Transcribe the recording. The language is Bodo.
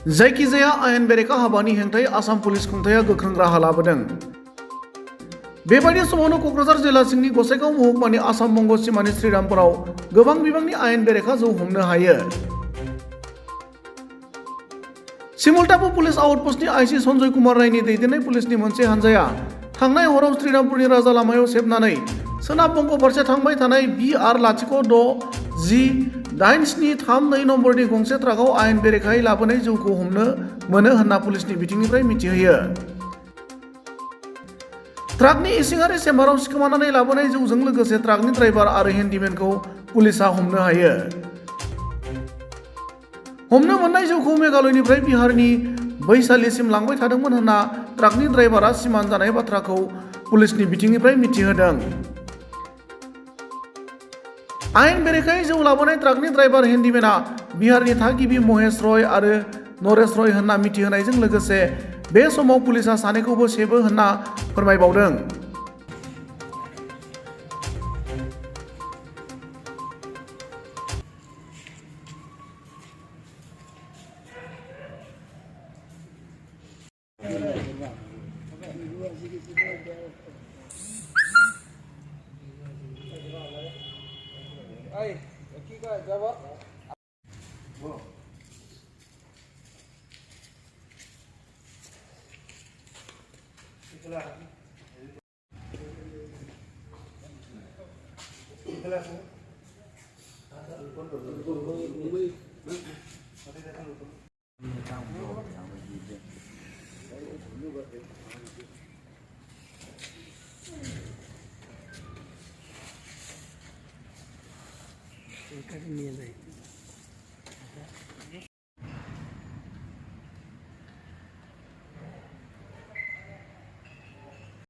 जायखिजाया आयेन बेरेखा हाबानि हेंथायै आसाम पुलिस खुंथाया गोख्रों राहा लाबोदों। बेबायदि समावनो क'क्राझार जिल्ला सिंनि गसाइगाव महकुमानि आसाम बंग सिमानि श्रीरामपुराव गोबां बिबांनि आयेन बेरेखा जौ हमनो हायो। सिमलटापु पुलिस आउटपस्टनि आइसि सन्जय कुमार रायनि दैदेननाय पुलिसनि मोनसे हानजाया थांनाय हराव श्रीरामपुरनि राजा लामायाव सेबनानै सोनाब बंग फारसे थांबाय थानाय BR06G8732 नम्बरनि गंसे ट्राकआव आयेन बेरेखायै लाबोनाय जौखौ हमनो मोनो होनना पुलिसनि बिथिंनिफ्राय मिथिहोयो। ट्राकनि इसिङारि चेम्बाराव सिखोमानानै लाबोनाय जौजों लोगोसे ट्राकनि ड्राइभार आरो हेन्डिमेनखौ पुलिसआ हमनो हायो। हमनो मोननाय जौखौ मेघालयनिफ्राय बिहारनि बैशालीसिम लांबाय थादोंमोन होनना ट्राकनि ड्राइभारआ सिमान जानाय बाथ्राखौ पुलिसनि बिथिंनिफ्राय मिथिहोदों। आयेन बेरेखायै जौ लाबोनाय ट्राकनि ड्राइभार हेन्डिमेनआ बिहारनि थागिबि महेश रय आरो नरेश रय होनना मिथिहोनायजों लोगोसे बे समाव पुलिसआ सानैखौबो सेबो होनना फोरमायबावदों।